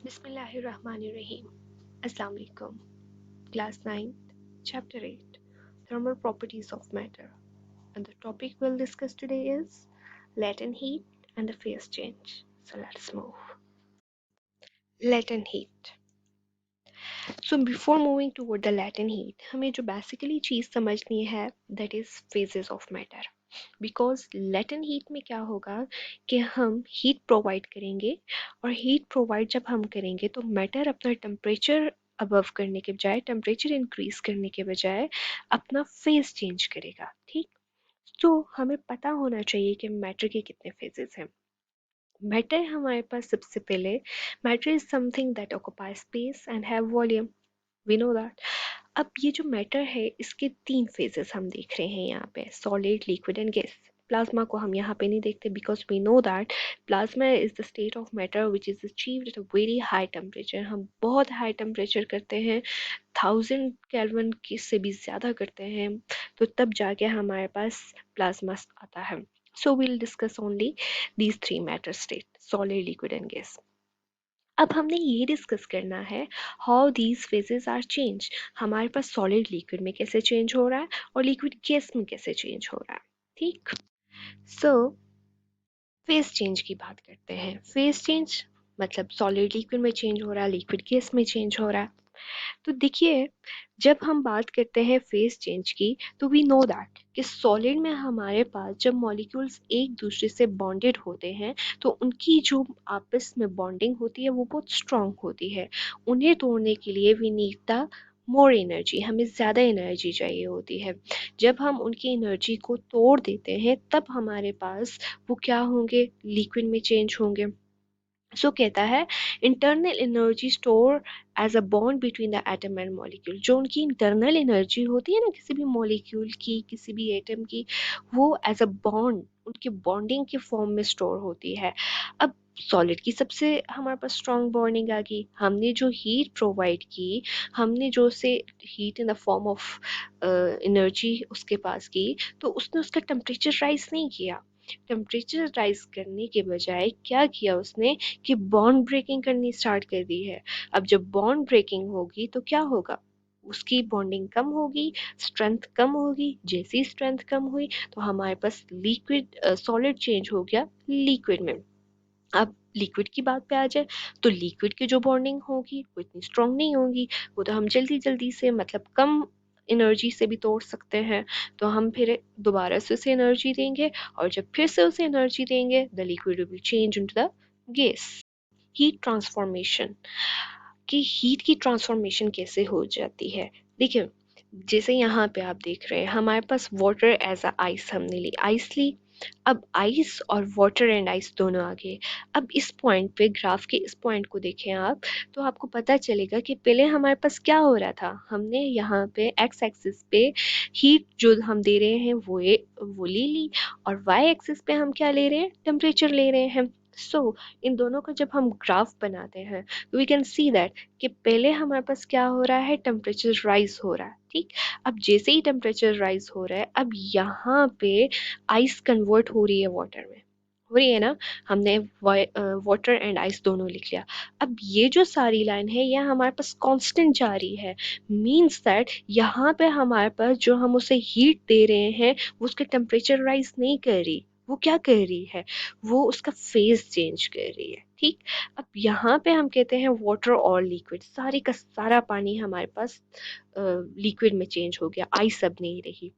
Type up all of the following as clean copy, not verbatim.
Bismillahirrahmanirrahim. Assalamu alaikum. Class 9, Chapter 8 Thermal Properties of Matter. And the topic we'll discuss today is latent heat and the phase change. So let's move. Latent heat. So before moving toward the latent heat, हमें जो basically चीज़ समझनी है that is phases of matter. Because latent heat में क्या होगा कि हम heat provide करेंगे और heat provide जब हम करेंगे तो matter अपना temperature above करने के बजाय temperature increase करने के बजाय अपना phase change करेगा. ठीक. तो हमें पता होना चाहिए कि मैटर के कितने phases हैं. मैटर हमारे पास सबसे पहले matter is something that occupy space and have volume. We know that. अब ये जो मैटर है इसके तीन फेजेस हम देख रहे हैं यहाँ पे, solid, liquid and gas. Plasma को हम यहाँ पे नहीं देखते because we know that plasma is the state of matter which is achieved at a very high temperature. हम बहुत हाई टेम्परेचर करते हैं, 1000 केल्विन से भी ज़्यादा करते हैं, तो तब जाके हमारे पास प्लाज्मा आता है. So we'll discuss only these three matter state, solid, liquid and gas. अब हमने ये डिस्कस करना है how these phases are change. हमारे पास सॉलिड लिक्विड में कैसे चेंज हो रहा है और लिक्विड गैस में कैसे चेंज हो रहा है. ठीक. सो फेज चेंज की बात करते हैं. फेज चेंज मतलब सॉलिड लिक्विड में चेंज हो रहा है, लिक्विड गैस में चेंज हो रहा है. तो देखिए, जब हम बात करते हैं फेज चेंज की तो वी नो दैट कि सॉलिड में हमारे पास जब मॉलिक्यूल्स एक दूसरे से बॉन्डेड होते हैं तो उनकी जो आपस में बॉन्डिंग होती है वो बहुत स्ट्रांग होती है. उन्हें तोड़ने के लिए we need the more energy, हमें ज़्यादा एनर्जी चाहिए होती है. जब हम उनकी एनर्जी को तोड़ देते हैं तब हमारे पास वो क्या होंगे, लिक्विड में चेंज होंगे. सो कहता है internal energy store as a bond between the atom and molecule. जो उनकी इंटरनल एनर्जी होती है ना किसी भी मॉलिक्यूल की, किसी भी एटम की, वो एज अ बॉन्ड उनके बॉन्डिंग के फॉर्म में स्टोर होती है. अब सॉलिड की सबसे हमारे पास स्ट्रॉन्ग बॉन्डिंग आ गई. हमने जो हीट प्रोवाइड की, हमने जो उसे heat in the form of energy उसके पास की, तो उसने उसका टेम्परेचर राइज नहीं किया. टेम्परेचर राइज करने के बजाय क्या किया उसने कि बॉन्ड ब्रेकिंग करनी स्टार्ट कर दी है. अब जब बॉन्ड ब्रेकिंग होगी तो क्या होगा, उसकी बॉन्डिंग कम होगी, स्ट्रेंथ कम होगी. जैसी स्ट्रेंथ कम हुई तो हमारे पास लिक्विड सॉलिड चेंज हो गया लिक्विड में. अब लिक्विड की बात पे आ जाए तो लिक्विड की जो बॉन्डिंग होगी वो इतनी स्ट्रांग नहीं होगी. वो तो हम जल्दी जल्दी से मतलब कम एनर्जी से भी तोड़ सकते हैं. तो हम फिर दोबारा से उसे एनर्जी देंगे और जब फिर से उसे एनर्जी देंगे the liquid will change into the gas. Heat transformation कि हीट की ट्रांसफॉर्मेशन कैसे हो जाती है. देखिए, जैसे यहाँ पे आप देख रहे हैं हमारे पास वाटर एज अ आइस, हमने ली आइस ली. अब आइस और वाटर एंड आइस दोनों आ गए. अब इस पॉइंट पे, ग्राफ के इस पॉइंट को देखें आप, तो आपको पता चलेगा कि पहले हमारे पास क्या हो रहा था. हमने यहाँ पे एक्स एक्सिस पे हीट जो हम दे रहे हैं वो ले ली और वाई एक्सिस पे हम क्या ले रहे हैं, टेम्परेचर ले रहे हैं. सो इन दोनों का जब हम ग्राफ बनाते हैं तो वी कैन सी दैट कि पहले हमारे पास क्या हो रहा है, टेम्परेचर राइज हो रहा है. ठीक. अब जैसे ही टेम्परेचर राइज हो रहा है अब यहाँ पे आइस कन्वर्ट हो रही है वाटर में, हो रही है ना. हमने वाटर एंड आइस दोनों लिख लिया. अब ये जो सारी लाइन है ये हमारे पास कांस्टेंट जा रही है. मींस दैट यहाँ पे हमारे पास जो हम उसे हीट दे रहे हैं वो उसके टेम्परेचर राइज नहीं कर रही. वो क्या कर रही है, वो उसका फेज चेंज कर रही है. ठीक. अब यहाँ पे हम कहते हैं वाटर और लिक्विड, सारे का सारा पानी हमारे पास लिक्विड में चेंज हो गया, आइस अब नहीं रही.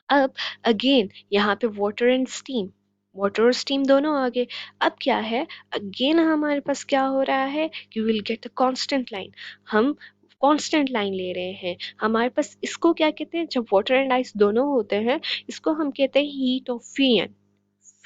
अब अगेन यहाँ पे वाटर एंड स्टीम, वाटर और स्टीम दोनों आ गए. अब क्या है, अगेन हमारे पास क्या हो रहा है कि will get a constant line. हम कांस्टेंट लाइन ले रहे हैं. हमारे पास इसको क्या कहते हैं, जब वाटर एंड आइस दोनों होते हैं इसको हम कहते हैं heat of fusion.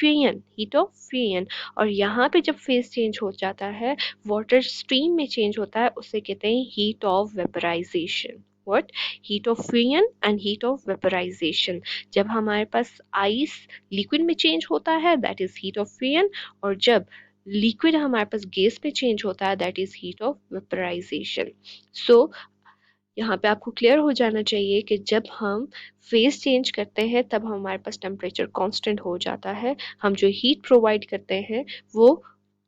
Heat of fusion. और यहाँ पे जब फेज चेंज हो जाता है, वाटर स्ट्रीम में चेंज होता है, उसे कहते हैं heat of vaporisation. What, heat of fusion and heat of vaporisation. जब हमारे पास आइस लिक्विड में चेंज होता है that is heat of fusion, और जब लिक्विड हमारे पास गैस में चेंज होता है that is heat of vaporisation. So यहाँ पे आपको क्लियर हो जाना चाहिए कि जब हम फेज चेंज करते हैं तब हमारे पास टेम्परेचर कांस्टेंट हो जाता है. हम जो हीट प्रोवाइड करते हैं वो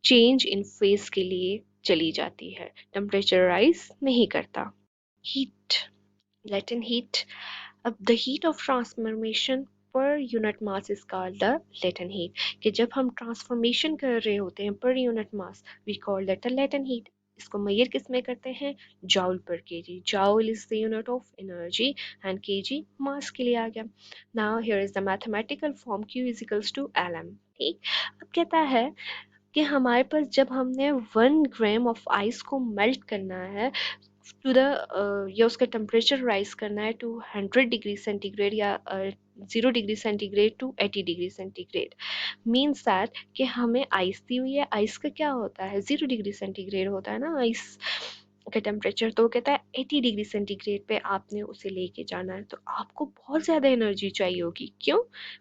चेंज इन फेज के लिए चली जाती है, टेम्परेचर राइज नहीं करता। Heat, latent heat. The heat of transformation per unit mass is called the latent heat. कि जब हम ट्रांसफॉर्मेशन कर रहे होते हैं पर unit mass, we call that the latent heat. इसको मेजर किस में करते हैं? Joule per KG. Joule is the unit of energy and KG mass के लिए आ गया. Now here is the mathematical form Q is equals to LM. ठीक. अब कहता है कि हमारे पास जब हमने 1 ग्राम ऑफ आइस को मेल्ट करना है टू द या उसका टेम्परेचर राइज करना है टू 100 डिग्री सेंटीग्रेड या 0 degree centigrade to 80 degree centigrade, means that कि हमें आइस दी हुई है. आइस का क्या होता है? 0 डिग्री सेंटीग्रेड होता है ना आइस का टेम्परेचर. तो वो कहता है 80 डिग्री सेंटीग्रेड पे आपने उसे लेके जाना है. तो आपको बहुत ज़्यादा एनर्जी चाहिए होगी. क्यों?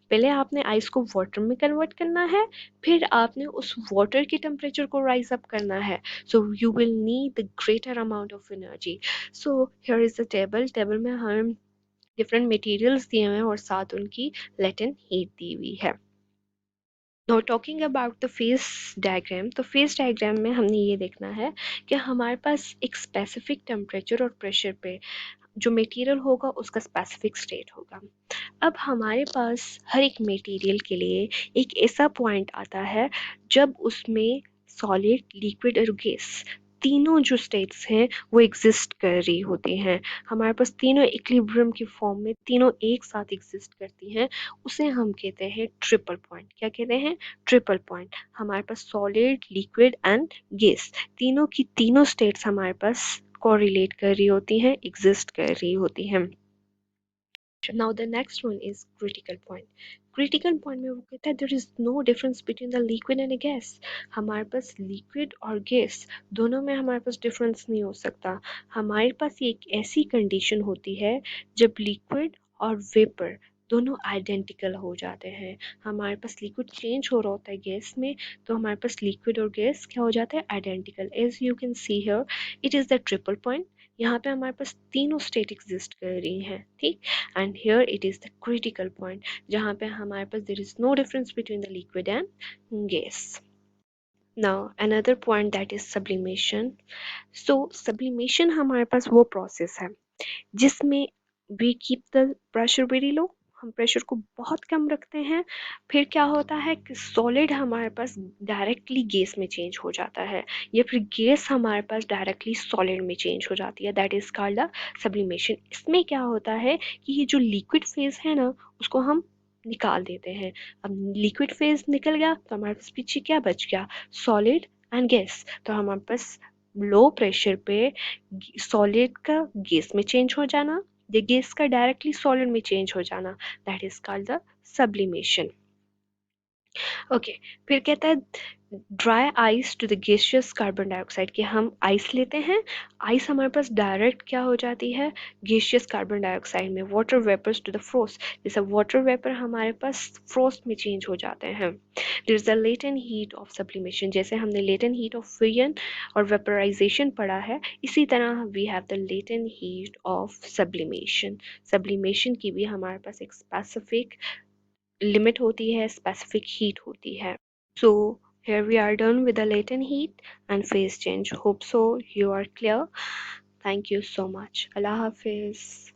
पहले आपने आइस को वाटर में कन्वर्ट करना है, फिर आपने उस वाटर के टेम्परेचर को राइज अप करना है. So you will need the greater amount of energy. So here is the table में हम different materials दिए हुए हैं और साथ उनकी latent heat दी हुई है. Now talking about the phase diagram, तो phase diagram में हमने ये देखना है कि हमारे पास एक specific temperature और pressure पे जो मटेरियल होगा उसका स्पेसिफिक स्टेट होगा. अब हमारे पास हर एक मटेरियल के लिए एक ऐसा पॉइंट आता है जब उसमें सॉलिड, लिक्विड और गैस तीनों जो स्टेट्स हैं वो एग्जिस्ट कर रही होती हैं. हमारे पास तीनों इक्विलिब्रियम की फॉर्म में तीनों एक साथ एग्जिस्ट करती हैं. उसे हम कहते हैं ट्रिपल पॉइंट. क्या कहते हैं? Triple point. हमारे पास सॉलिड, लिक्विड एंड गैस तीनों की तीनों स्टेट्स हमारे पास कोरिलेट कर रही होती हैं, एग्जिस्ट कर रही होती हैं. Now the next one is critical point. Critical point में वो कहता है there is no difference between the liquid and a gas. हमारे पास liquid और gas दोनों में हमारे पास difference नहीं हो सकता. हमारे पास एक ऐसी condition होती है जब liquid और vapor दोनों आइडेंटिकल हो जाते हैं. हमारे पास लिक्विड चेंज हो रहा होता है गैस में, तो हमारे पास लिक्विड और गैस क्या हो जाता है? Identical. As you can see here it is the triple point. यहाँ पे हमारे पास तीनों स्टेट एग्जिस्ट कर रही हैं. ठीक. And here it is the critical point जहाँ पे हमारे पास there is no difference between the liquid and gas. Now another point that is sublimation. So sublimation हमारे पास वो process है जिसमें we keep the pressure very low. हम pressure को बहुत कम रखते हैं. फिर क्या होता है कि सॉलिड हमारे पास डायरेक्टली गैस में चेंज हो जाता है या फिर गैस हमारे पास डायरेक्टली सॉलिड में चेंज हो जाती है. That is called the sublimation. इसमें क्या होता है कि ये जो लिक्विड फेज है ना उसको हम निकाल देते हैं. अब लिक्विड फेज निकल गया तो हमारे पास पीछे क्या बच गया? Solid and gas. तो हमारे पास लो प्रेशर पे सॉलिड का गैस में चेंज हो जाना या गैस का डायरेक्टली सॉलिड में चेंज हो जाना, that is called the sublimation. Okay. फिर कहता है dry ice to the gaseous carbon dioxide. कि हम आइस लेते हैं, आइस हमारे पास डायरेक्ट क्या हो जाती है? गैसियस कार्बन डाइऑक्साइड में. Water vapours to the frost. जैसे वाटर वेपर हमारे पास फ्रोस्ट में चेंज हो जाते हैं. There is the latent heat of sublimation. जैसे हमने लेटेंट हीट ऑफ फ्यूजन और वेपराइजेशन पढ़ा है, इसी तरह we have the latent heat of sublimation. Sublimation की भी हमारे पास एक स्पेसिफिक लिमिट होती है, स्पेसिफिक हीट होती है. So here we are done with the latent heat and phase change. Hope so you are clear. Thank you so much. Allah Hafiz.